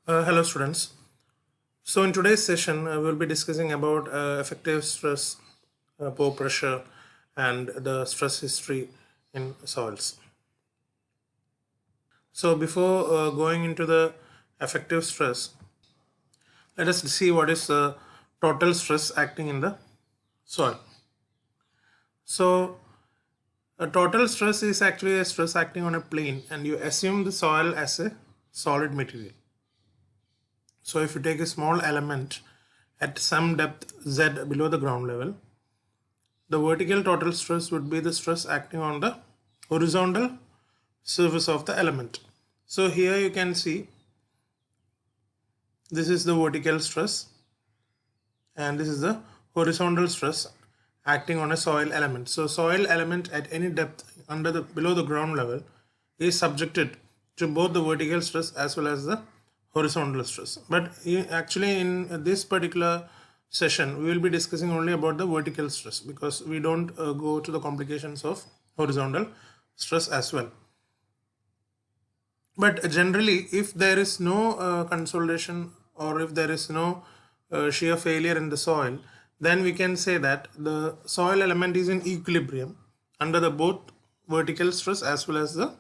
Hello students. So in today's session we will be discussing about effective stress, pore pressure and the stress history in soils. So before going into the effective stress, let us see what is total stress acting in the soil. So a total stress is actually a stress acting on a plane and you assume the soil as a solid material. So if you take a small element at some depth z below the ground level, the vertical total stress would be the stress acting on the horizontal surface of the element. So here you can see this is the vertical stress and this is the horizontal stress acting on a soil element. So soil element at any depth below the ground level is subjected to both the vertical stress as well as the horizontal stress. But actually in this particular session we will be discussing only about the vertical stress because we don't go to the complications of horizontal stress as well. But generally if there is no consolidation or if there is no shear failure in the soil, then we can say that the soil element is in equilibrium under the both vertical stress as well as the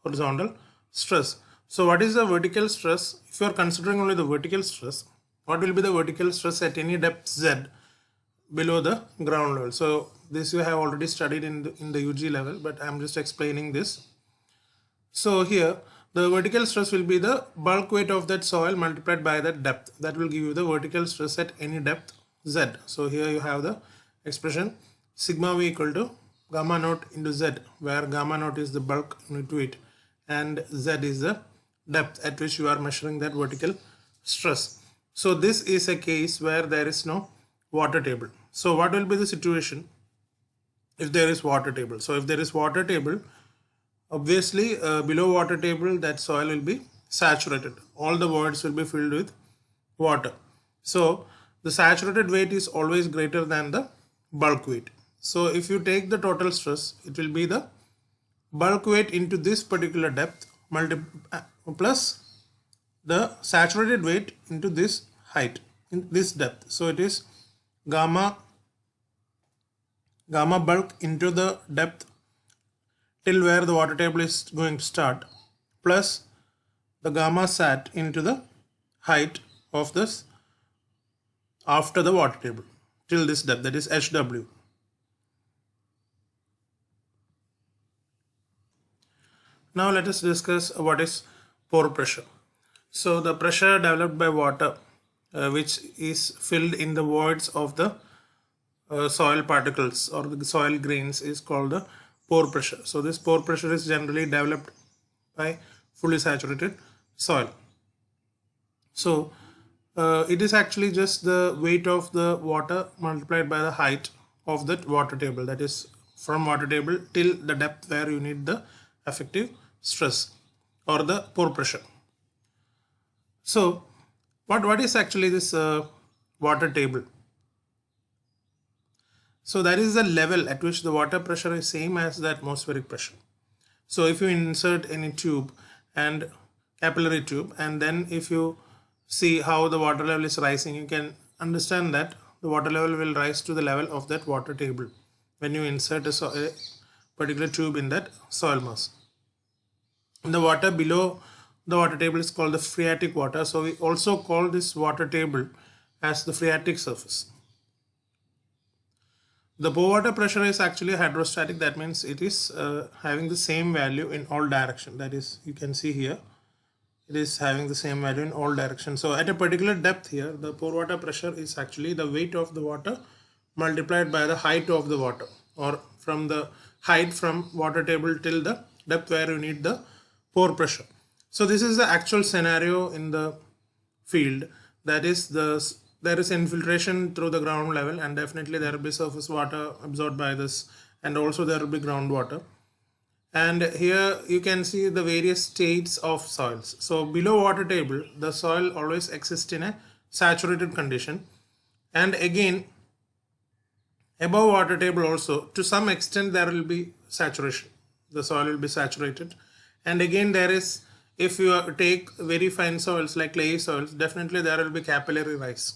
horizontal stress. So what is the vertical stress? If you are considering only the vertical stress, what will be the vertical stress at any depth z below the ground level? So this you have already studied in the UG level, but I am just explaining this. So here the vertical stress will be the bulk weight of that soil multiplied by that depth. That will give you the vertical stress at any depth z. So here you have the expression sigma v equal to gamma naught into z, where gamma naught is the bulk unit weight and z is the depth at which you are measuring that vertical stress. So this is a case where there is no water table. So what will be the situation if there is water table? So if there is water table, obviously below water table that soil will be saturated. All the voids will be filled with water. So the saturated weight is always greater than the bulk weight. So if you take the total stress, it will be the bulk weight into this particular depth plus the saturated weight into this height in this depth. So it is gamma bulk into the depth till where the water table is going to start plus the gamma sat into the height of this after the water table till this depth, that is HW. Now let us discuss what is pore pressure. So the pressure developed by water which is filled in the voids of the soil particles or the soil grains is called the pore pressure. So this pore pressure is generally developed by fully saturated soil. So it is actually just the weight of the water multiplied by the height of that water table, that is from water table till the depth where you need the effective stress or the pore pressure. So what is actually this water table? So that is the level at which the water pressure is same as the atmospheric pressure. So if you insert any tube and capillary tube, and then if you see how the water level is rising, you can understand that the water level will rise to the level of that water table when you insert a particular tube in that soil mass. And the water below the water table is called the phreatic water. So we also call this water table as the phreatic surface. The pore water pressure is actually hydrostatic. That means it is having the same value in all directions. That is, you can see here, it is having the same value in all directions. So at a particular depth here, the pore water pressure is actually the weight of the water multiplied by the height of the water, or from the height from water table till the depth where you need the pore pressure. So this is the actual scenario in the field. That is there is infiltration through the ground level, and definitely there will be surface water absorbed by this, and also there will be groundwater. And here you can see the various states of soils. So below water table the soil always exists in a saturated condition, and again above water table also to some extent there will be saturation. The soil will be saturated, and again there is if you take very fine soils like clay soils, definitely there will be capillary rise.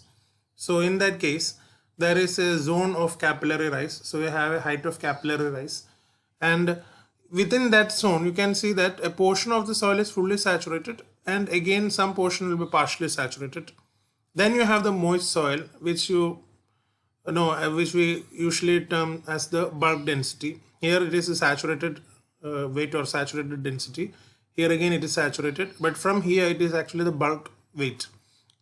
So in that case, there is a zone of capillary rise. So you have a height of capillary rise, and within that zone you can see that a portion of the soil is fully saturated, and again some portion will be partially saturated. Then you have the moist soil, which which we usually term as the bulk density. Here it is a saturated weight or saturated density. Here again it is saturated, but from here it is actually the bulk weight.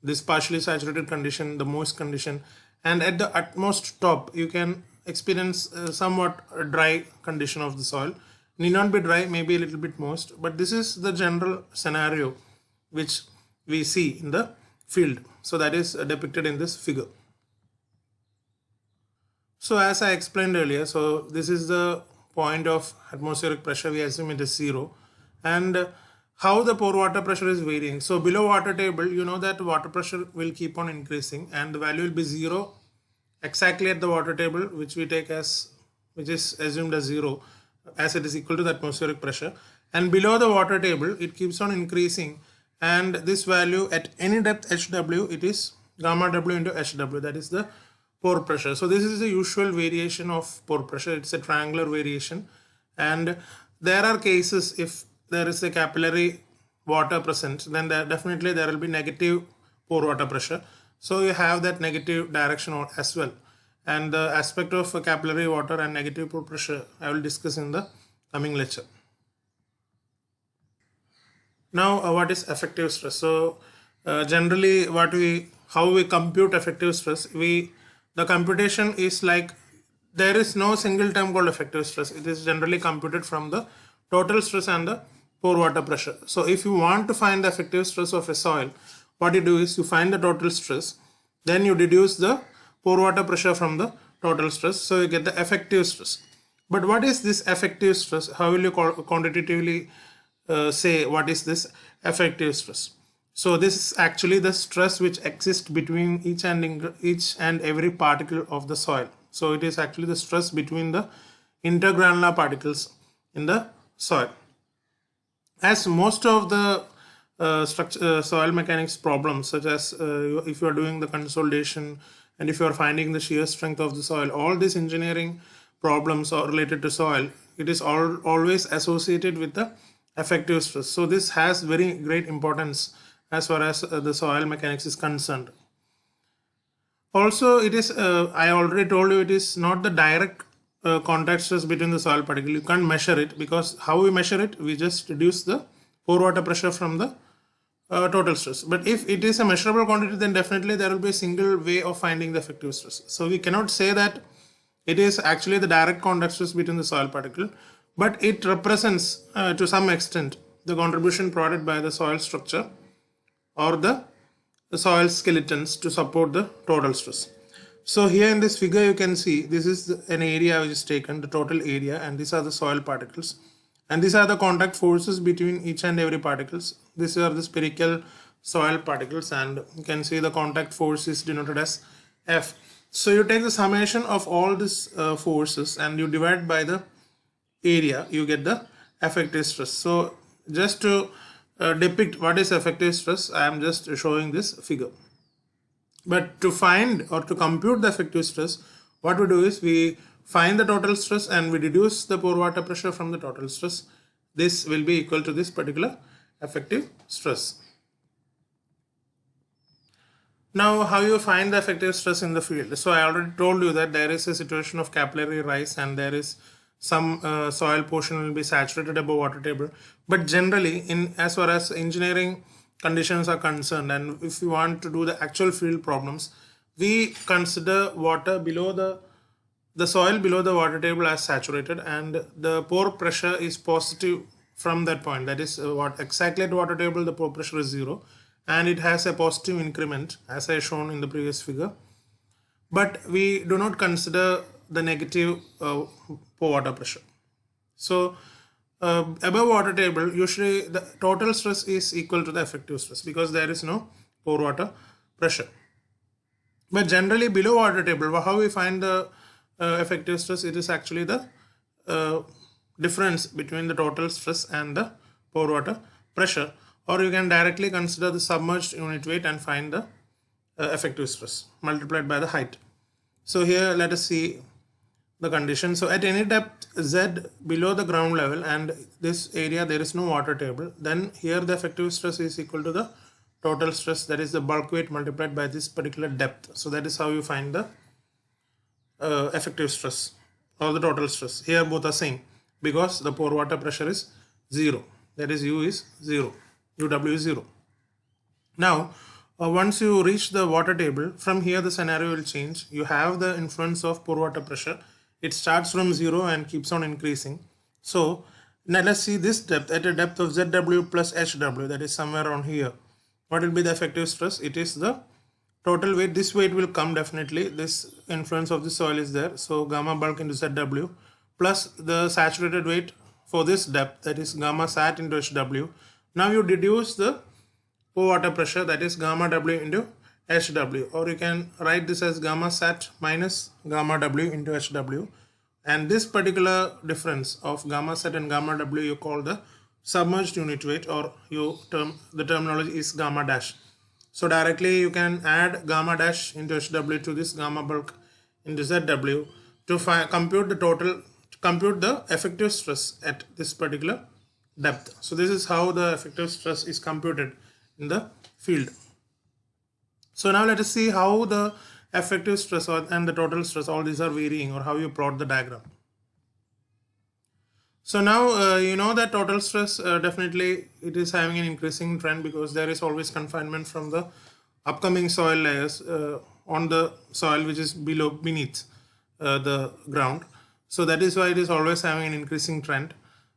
This partially saturated condition, the moist condition, and at the utmost top you can experience somewhat a dry condition of the soil. Need not be dry, maybe a little bit moist, but this is the general scenario which we see in the field. So that is depicted in this figure. So as I explained earlier, so this is the point of atmospheric pressure. We assume it is 0, and how the pore water pressure is varying. So below water table, you know that water pressure will keep on increasing, and the value will be 0 exactly at the water table, which we take as, which is assumed as 0, as it is equal to the atmospheric pressure. And below the water table, it keeps on increasing, and this value at any depth HW, it is gamma W into HW, that is the pore pressure. So this is the usual variation of pore pressure. It's a triangular variation, and there are cases if there is a capillary water present, then definitely there will be negative pore water pressure. So you have that negative direction as well, and the aspect of capillary water and negative pore pressure I will discuss in the coming lecture. Now what is effective stress? So generally how we compute effective stress, the computation is like, there is no single term called effective stress. It is generally computed from the total stress and the pore water pressure. So if you want to find the effective stress of a soil, what you do is you find the total stress, then you deduce the pore water pressure from the total stress, so you get the effective stress. But what is this effective stress? How will you quantitatively say what is this effective stress? So this is actually the stress which exists between each and every particle of the soil. So it is actually the stress between the intergranular particles in the soil. As most of the soil mechanics problems, such as if you are doing the consolidation and if you are finding the shear strength of the soil, all these engineering problems are related to soil, it is always associated with the effective stress. So this has very great importance as far as the soil mechanics is concerned. Also, it is I already told you, it is not the direct contact stress between the soil particle. You can't measure it, because how we measure it, we just reduce the pore water pressure from the total stress. But if it is a measurable quantity, then definitely there will be a single way of finding the effective stress. So we cannot say that it is actually the direct contact stress between the soil particle, but it represents to some extent the contribution provided by the soil structure or the soil skeletons to support the total stress. So here in this figure you can see this is an area which is taken, the total area, and these are the soil particles, and these are the contact forces between each and every particles. These are the spherical soil particles, and you can see the contact force is denoted as F. So you take the summation of all these forces and you divide by the area, you get the effective stress. So just to depict what is effective stress, I am just showing this figure. But to find or to compute the effective stress, what we do is we find the total stress and we deduce the pore water pressure from the total stress. This will be equal to this particular effective stress. Now, how you find the effective stress in the field? So I already told you that there is a situation of capillary rise and there is some soil portion will be saturated above water table. But generally, as far as engineering conditions are concerned, and if you want to do the actual field problems, we consider water below the soil below the water table as saturated, and the pore pressure is positive from that point. That is what exactly at water table the pore pressure is 0, and it has a positive increment as I shown in the previous figure. But we do not consider the negative pore water pressure. So above water table, usually the total stress is equal to the effective stress because there is no pore water pressure. But generally below water table, how we find the effective stress? It is actually the difference between the total stress and the pore water pressure. or you can directly consider the submerged unit weight and find the effective stress multiplied by the height. So here let us see the condition. So at any depth z below the ground level and this area there is no water table, then here the effective stress is equal to the total stress, that is the bulk weight multiplied by this particular depth. So that is how you find the effective stress or the total stress. Here both are same because the pore water pressure is 0, that is U is 0, UW is 0. Now once you reach the water table, from here the scenario will change. You have the influence of pore water pressure. It starts from 0 and keeps on increasing. So now let's see this depth. At a depth of ZW plus HW, that is somewhere around here, what will be the effective stress? It is the total weight. This weight will come definitely. This influence of the soil is there. So gamma bulk into ZW plus the saturated weight for this depth, that is gamma sat into HW. Now you deduce the pore water pressure, that is gamma W into HW, or you can write this as gamma sat minus gamma W into HW, and this particular difference of gamma sat and gamma W you call the submerged unit weight, or the terminology is gamma dash. So directly you can add gamma dash into HW to this gamma bulk into ZW to compute the effective stress at this particular depth. So this is how the effective stress is computed in the field. So now let us see how the effective stress and the total stress, all these are varying, or how you plot the diagram. So now you know that total stress definitely it is having an increasing trend because there is always confinement from the upcoming soil layers on the soil which is beneath the ground. So that is why it is always having an increasing trend.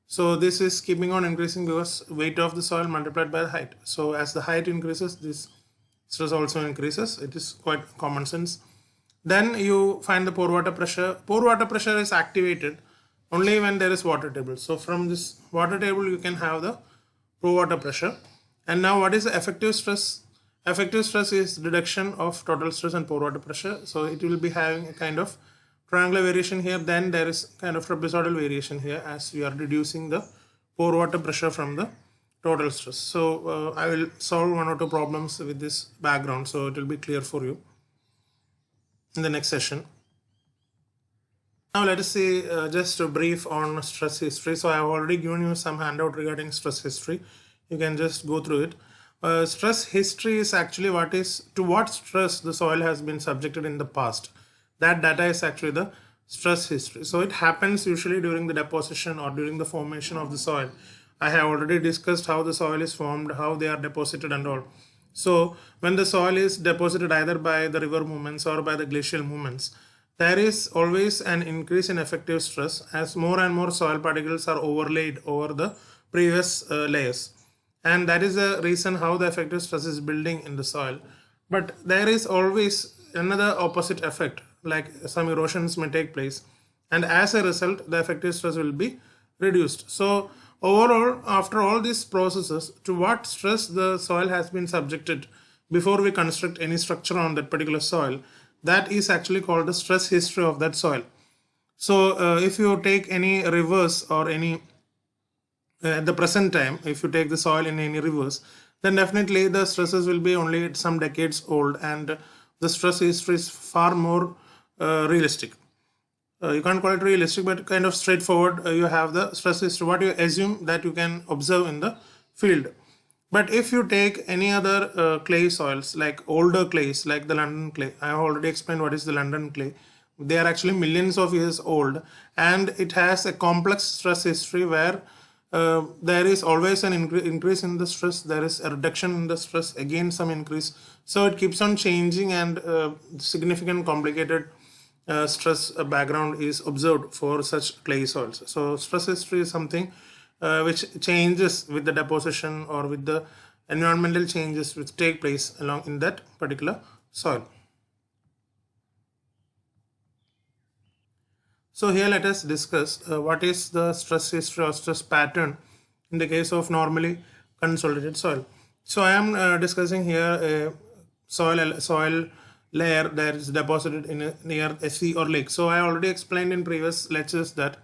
So this is keeping on increasing because weight of the soil multiplied by the height. So as the height increases, this stress also increases. It is quite common sense. Then you find the pore water pressure. Pore water pressure is activated only when there is water table. So from this water table you can have the pore water pressure. And now what is the effective stress? Effective stress is reduction of total stress and pore water pressure. So it will be having a kind of triangular variation here, then there is kind of trapezoidal variation here as we are reducing the pore water pressure from the total stress. So I will solve one or two problems with this background, so it will be clear for you in the next session. Now let us see just a brief on stress history. So I have already given you some handout regarding stress history. You can just go through it. Stress history is actually to what stress the soil has been subjected in the past. That data is actually the stress history. So it happens usually during the deposition or during the formation of the soil. I have already discussed how the soil is formed, how they are deposited and all. So when the soil is deposited either by the river movements or by the glacial movements, there is always an increase in effective stress as more and more soil particles are overlaid over the previous layers. And that is the reason how the effective stress is building in the soil. But there is always another opposite effect, like some erosions may take place, and as a result the effective stress will be reduced. So overall, after all these processes, to what stress the soil has been subjected before we construct any structure on that particular soil, that is actually called the stress history of that soil. So if you take any rivers or any at the present time, if you take the soil in any rivers, then definitely the stresses will be only some decades old, and the stress history is far more realistic. You can't call it realistic, but kind of straightforward. You have the stress history, what you assume that you can observe in the field. But if you take any other clay soils, like older clays, like the London clay, I have already explained what is the London clay. They are actually millions of years old, and it has a complex stress history where there is always an increase in the stress, there is a reduction in the stress, again some increase. So it keeps on changing, and significant complicated stress background is observed for such clay soils. So stress history is something which changes with the deposition or with the environmental changes which take place along in that particular soil. So here let us discuss what is the stress history or stress pattern in the case of normally consolidated soil. So I am discussing here a soil layer that is deposited in near a sea or lake. So I already explained in previous lectures that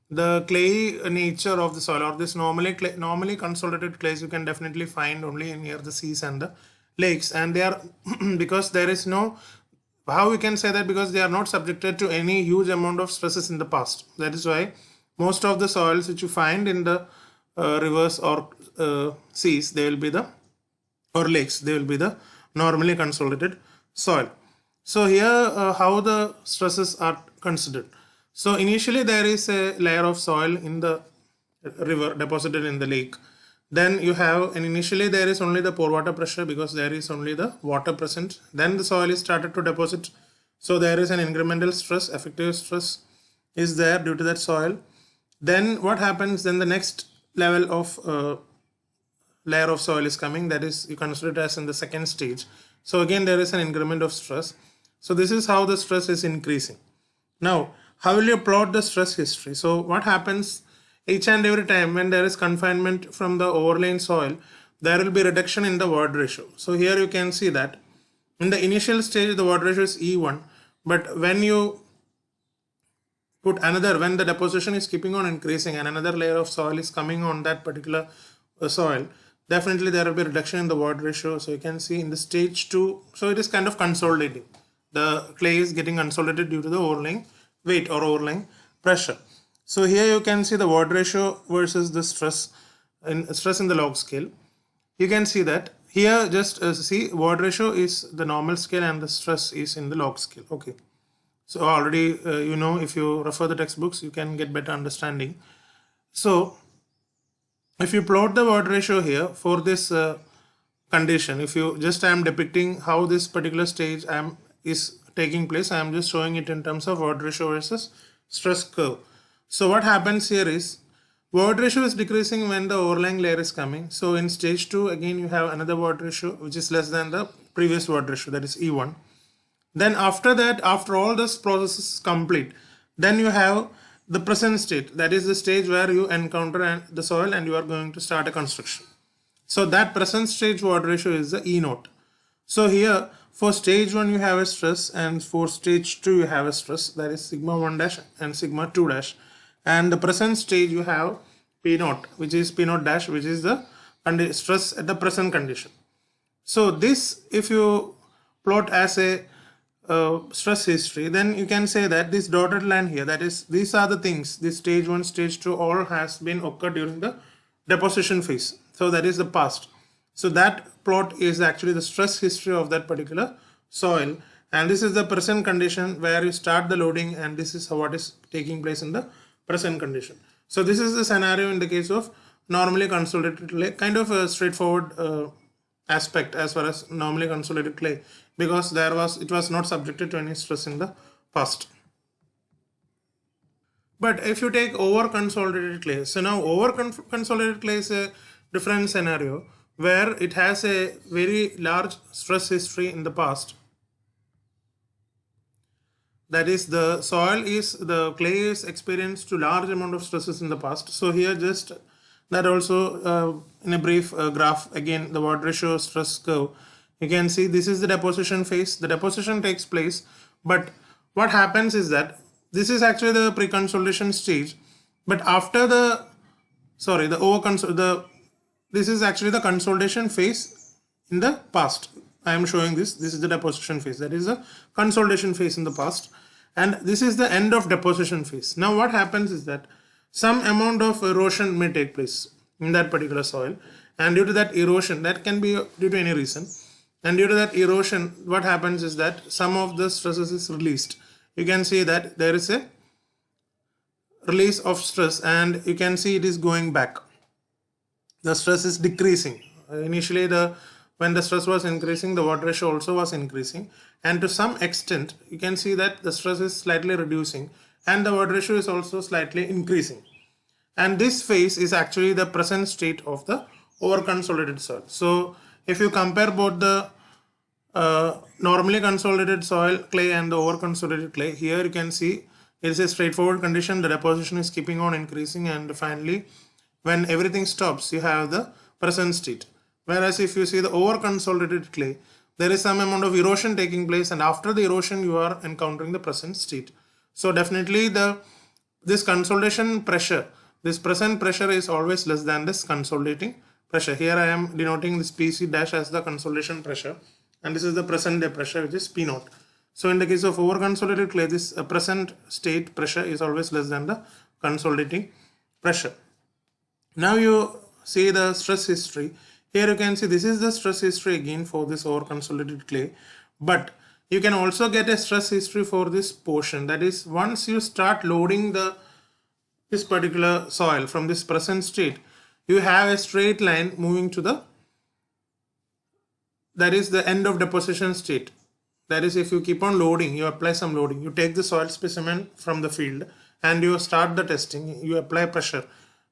the clay nature of the soil, or this normally consolidated clays, you can definitely find only near the seas and the lakes, and they are because there is no, how we can say that, because they are not subjected to any huge amount of stresses in the past. That is why most of the soils which you find in the rivers or seas, they will be the, or lakes, they will be the normally consolidated soil. So here how the stresses are considered. So initially there is a layer of soil in the river deposited in the lake. Then you have, and initially there is only the pore water pressure because there is only the water present. Then the soil is started to deposit. So there is an incremental stress, effective stress is there due to that soil. Then what happens, then the next level of layer of soil is coming, that is, you consider it as in the second stage. So again there is an increment of stress. So this is how the stress is increasing. Now how will you plot the stress history? So what happens, each and every time when there is confinement from the overlying soil, there will be reduction in the word ratio. So here you can see that in the initial stage the word ratio is E1, but when you put another, when the deposition is keeping on increasing and another layer of soil is coming on that particular soil, definitely there will be reduction in the word ratio. So you can see in the stage 2, so it is kind of consolidating. The clay is getting consolidated due to the overlying weight or overlying pressure. So here you can see the word ratio versus the stress in the log scale. You can see that here, just see, word ratio is the normal scale and the stress is in the log scale. Okay, so already you know, if you refer the textbooks you can get better understanding. So if you plot the word ratio here for this condition, if you just, I am depicting how this particular stage is taking place, I am just showing it in terms of word ratio versus stress curve. So what happens here is, word ratio is decreasing when the overlying layer is coming. So in stage 2 again you have another word ratio which is less than the previous word ratio, that is E1. Then after that, after all this process is complete, then you have the present state, that is the stage where you encounter the soil and you are going to start a construction. So that present stage word ratio is the E naught. So here for stage 1 you have a stress, and for stage 2 you have a stress, that is sigma 1 dash and sigma 2 dash, and the present stage you have P naught, which is P naught dash, which is the stress at the present condition. So this, if you plot as a stress history, then you can say that this dotted line here, that is, these are the things, this stage 1, stage 2 all has been occurred during the deposition phase. So that is the past. So that plot is actually the stress history of that particular soil, and this is the present condition where you start the loading, and this is what is taking place in the present condition. So this is the scenario in the case of normally consolidated clay, kind of a straightforward aspect as far as normally consolidated clay, because it was not subjected to any stress in the past. But if you take over consolidated clay, so now over consolidated clay is a different scenario where it has a very large stress history in the past. That is, the clay is experienced to large amount of stresses in the past. So here just that also in a brief graph, again the word ratio stress curve, you can see this is the deposition phase. The deposition takes place, but what happens is that this is actually the pre-consolidation stage, but after the this is actually the consolidation phase in the past. I am showing this is the deposition phase, that is the consolidation phase in the past, and this is the end of deposition phase. Now what happens is that some amount of erosion may take place in that particular soil, and due to that erosion, that can be due to any reason, and due to that erosion, what happens is that some of the stresses is released. You can see that there is a release of stress, and you can see it is going back. The stress is decreasing. Initially when the stress was increasing, the water ratio also was increasing, and to some extent you can see that the stress is slightly reducing and the water ratio is also slightly increasing, and this phase is actually the present state of the over-consolidated soil. So if you compare both the normally consolidated soil clay and the over-consolidated clay, here you can see it is a straightforward condition. The deposition is keeping on increasing, and finally when everything stops you have the present state. Whereas if you see the over-consolidated clay, there is some amount of erosion taking place, and after the erosion you are encountering the present state. So definitely the this consolidation pressure, this present pressure is always less than this consolidating pressure. Here I am denoting this PC dash as the consolidation pressure, and this is the present day pressure, which is P naught. So in the case of overconsolidated clay, this present state pressure is always less than the consolidating pressure. Now you see the stress history. Here you can see this is the stress history again for this overconsolidated clay, but you can also get a stress history for this portion. That is, once you start loading this particular soil from this present state, you have a straight line moving to the, that is the end of deposition state. That is, if you keep on loading, you apply some loading, you take the soil specimen from the field and you start the testing, you apply pressure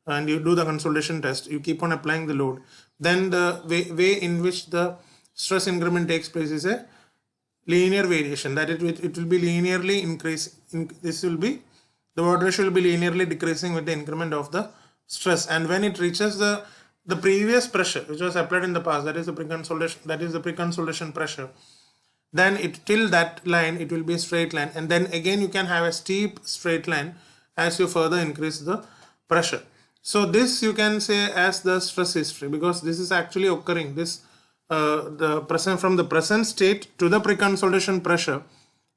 and you do the consolidation test, you keep on applying the load, then the way in which the stress increment takes place is a linear variation, that it will be linearly increasing. This will be, the water ratio will be linearly decreasing with the increment of the stress, and when it reaches the previous pressure which was applied in the past, that is the pre-consolidation pressure, then till that line it will be a straight line, and then again you can have a steep straight line as you further increase the pressure. So this you can say as the stress history, because this is actually occurring, this from the present state to the pre-consolidation pressure.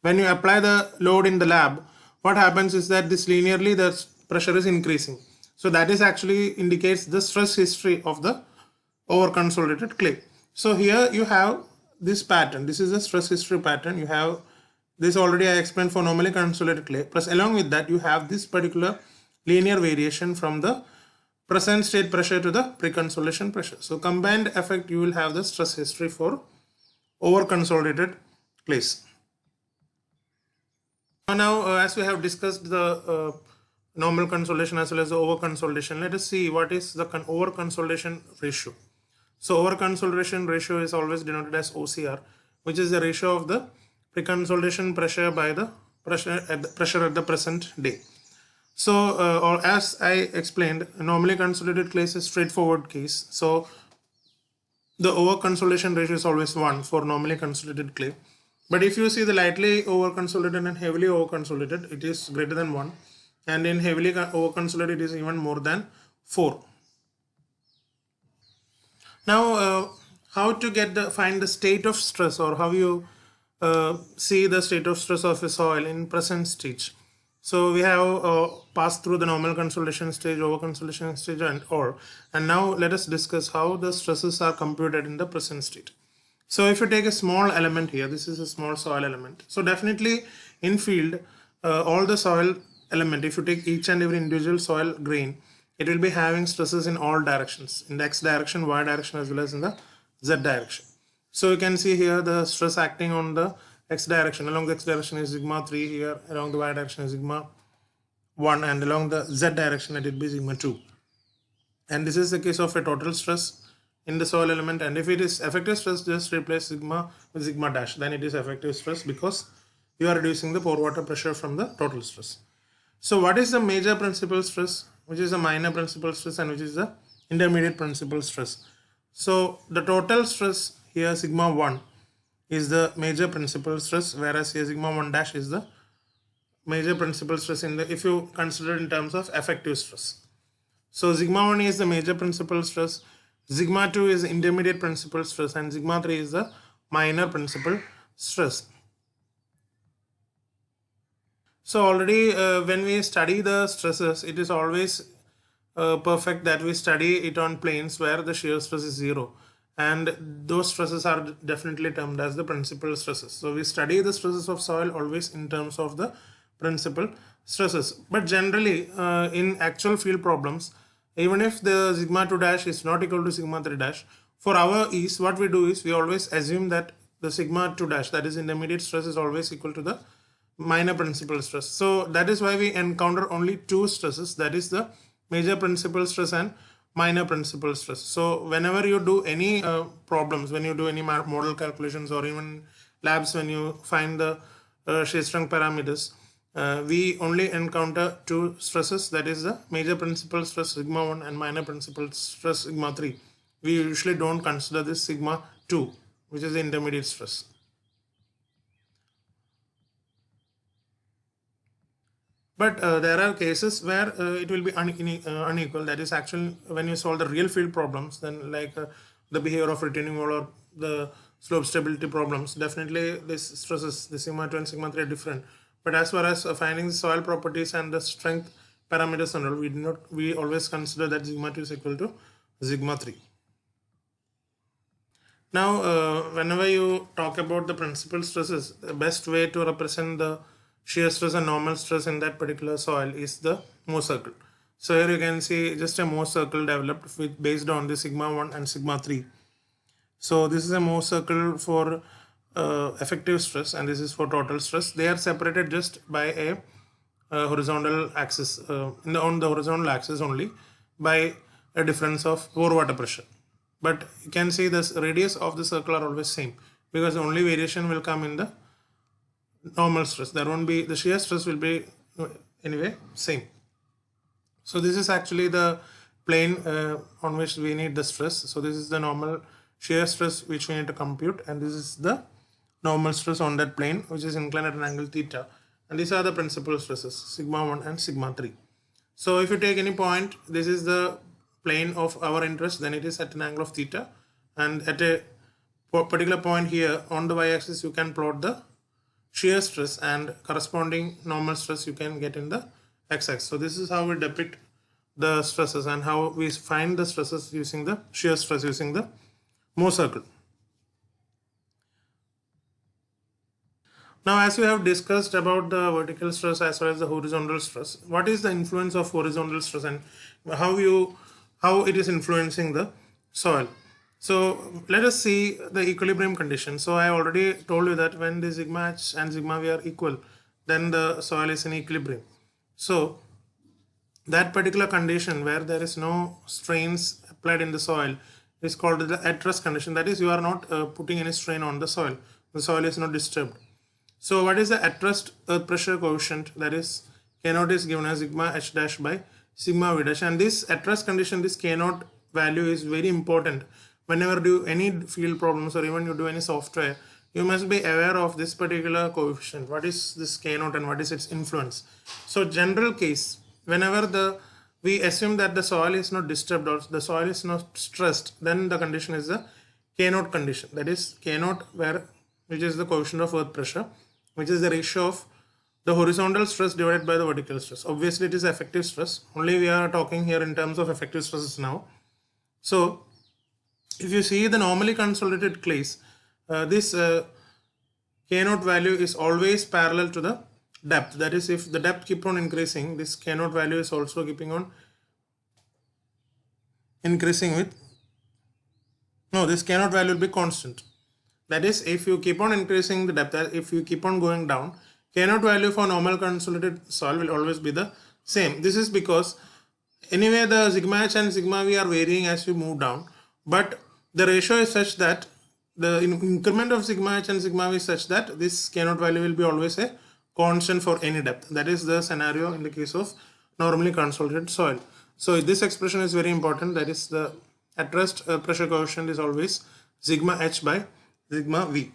When you apply the load in the lab, what happens is that this linearly the pressure is increasing. So that is actually indicates the stress history of the overconsolidated clay. So here you have this pattern. This is a stress history pattern. You have this already I explained for normally consolidated clay. Plus along with that you have this particular linear variation from the present state pressure to the pre-consolidation pressure. So combined effect, you will have the stress history for overconsolidated clays. Now as we have discussed the normal consolidation as well as the overconsolidation, let us see what is the overconsolidation ratio. So overconsolidation ratio is always denoted as OCR, which is the ratio of the pre-consolidation pressure by the pressure at the present day. So or as I explained, normally consolidated clay is a straightforward case. So the overconsolidation ratio is always 1 for normally consolidated clay. But if you see the lightly overconsolidated and heavily overconsolidated, it is greater than 1. And in heavily overconsolidated, it is even more than 4. Now, how to find the state of stress, or how you see the state of stress of a soil in present stage. So we have passed through the normal consolidation stage, overconsolidation stage, and now let us discuss how the stresses are computed in the present state. So if you take a small element here, this is a small soil element. So definitely in field, all the soil element, if you take each and every individual soil grain, it will be having stresses in all directions, in the x direction, y direction, as well as in the z direction. So you can see here the stress acting on the x direction. Along the x direction is sigma 3 here, along the y direction is sigma 1, and along the z direction it will be sigma 2. And this is the case of a total stress in the soil element, and if it is effective stress, just replace sigma with sigma dash, then it is effective stress, because you are reducing the pore water pressure from the total stress. So what is the major principal stress, which is the minor principal stress, and which is the intermediate principal stress? So the total stress here, sigma 1, is the major principal stress, whereas here sigma 1 dash is the major principal stress in the, if you consider in terms of effective stress. So sigma 1 is the major principal stress, sigma 2 is intermediate principal stress, and sigma 3 is the minor principal stress. So already when we study the stresses, it is always perfect that we study it on planes where the shear stress is 0, and those stresses are definitely termed as the principal stresses. So we study the stresses of soil always in terms of the principal stresses. But generally in actual field problems, even if the sigma 2 dash is not equal to sigma 3 dash, for our ease, what we do is we always assume that the sigma 2 dash, that is intermediate stress, is always equal to the minor principal stress. So that is why we encounter only two stresses, that is the major principal stress and minor principal stress. So whenever you do any problems, when you do any model calculations, or even labs, when you find the shear strength parameters, we only encounter two stresses, that is the major principal stress sigma 1 and minor principal stress sigma 3. We usually don't consider this sigma 2, which is the intermediate stress. But there are cases where it will be unequal. That is actually when you solve the real field problems, then like the behavior of retaining wall or the slope stability problems, definitely this stresses, the sigma 2 and sigma 3 are different. But as far as finding the soil properties and the strength parameters and all, we always consider that sigma 2 is equal to sigma 3. Now, whenever you talk about the principal stresses, the best way to represent the shear stress and normal stress in that particular soil is the Mohr circle. So here you can see just a Mohr circle developed based on the sigma 1 and sigma 3. So this is a Mohr circle for effective stress, and this is for total stress. They are separated just by a horizontal axis, on the horizontal axis only, by a difference of pore water pressure. But you can see this radius of the circle are always same, because the only variation will come in the normal stress. There won't be, the shear stress will be anyway same. So this is actually the plane on which we need the stress. So this is the normal shear stress which we need to compute, and this is the normal stress on that plane which is inclined at an angle theta, and these are the principal stresses, sigma 1 and sigma 3. So if you take any point, this is the plane of our interest, then it is at an angle of theta, and at a particular point here on the y-axis you can plot the shear stress, and corresponding normal stress you can get in the x-axis. So this is how we depict the stresses and how we find the stresses using the shear stress using the Mohr circle. Now, as we have discussed about the vertical stress as well as the horizontal stress, what is the influence of horizontal stress and how it is influencing the soil? So let us see the equilibrium condition. So I already told you that when the sigma h and sigma v are equal, then the soil is in equilibrium. So that particular condition where there is no strains applied in the soil is called the at rest condition. That is, you are not putting any strain on the soil. The soil is not disturbed. So what is the at rest earth pressure coefficient? That is, K0 is given as sigma h dash by sigma v dash, and this at rest condition, this K0 value is very important. Whenever you do any field problems or even you do any software, you must be aware of this particular coefficient. What is this K0 and what is its influence? So general case, whenever we assume that the soil is not disturbed or the soil is not stressed, then the condition is the K0 condition. That is K0 which is the coefficient of earth pressure, which is the ratio of the horizontal stress divided by the vertical stress. Obviously it is effective stress. Only we are talking here in terms of effective stresses now. So if you see the normally consolidated clays, this K0 value is always parallel to the depth. That is, if the depth keep on increasing, this K0 value is also keeping on increasing with, no, this K0 value will be constant. That is, if you keep on increasing the depth, if you keep on going down, K0 value for normal consolidated soil will always be the same. This is because anyway the sigma h and sigma v are varying as you move down, but the ratio is such that the increment of sigma h and sigma v is such that this K0 value will be always a constant for any depth. That is the scenario in the case of normally consolidated soil. So this expression is very important. That is, the at rest pressure coefficient is always sigma h by sigma v.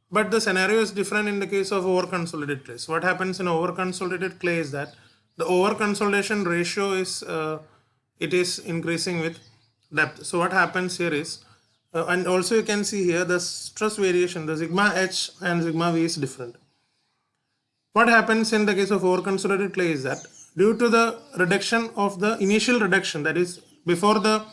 But the scenario is different in the case of overconsolidated clays. What happens in overconsolidated clay is that the overconsolidation ratio is it is increasing with depth. So what happens here is, and also you can see here the stress variation, the sigma h and sigma v is different. What happens in the case of overconsolidated clay is that due to the reduction of the initial reduction, that is before the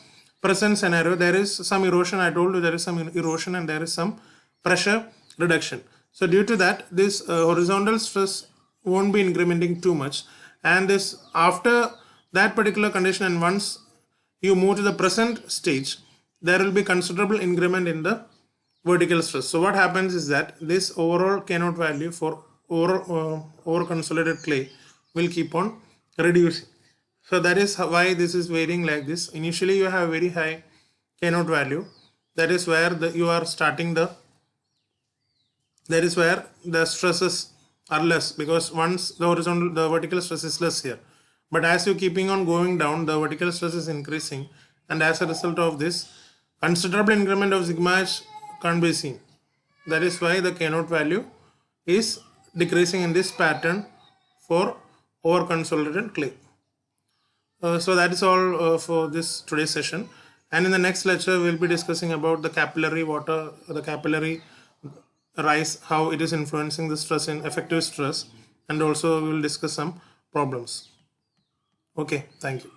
present scenario, there is some erosion. I told you there is some erosion and there is some pressure reduction. So due to that, this horizontal stress won't be incrementing too much, and this after that particular condition, and once you move to the present stage, there will be considerable increment in the vertical stress. So what happens is that this overall K0 value for over consolidated clay will keep on reducing. So that is why this is varying like this. Initially you have very high K0 value. That is where you are starting that is where the stresses are less, because once the vertical stress is less here. But as you keeping on going down, the vertical stress is increasing, and as a result of this, considerable increment of sigma h can't be seen. That is why the K0 value is decreasing in this pattern for over-consolidated clay. So that is all for this today's session, and in the next lecture we'll be discussing about the capillary water, the capillary rise, how it is influencing the stress in effective stress, and also we will discuss some problems. Okay, thank you.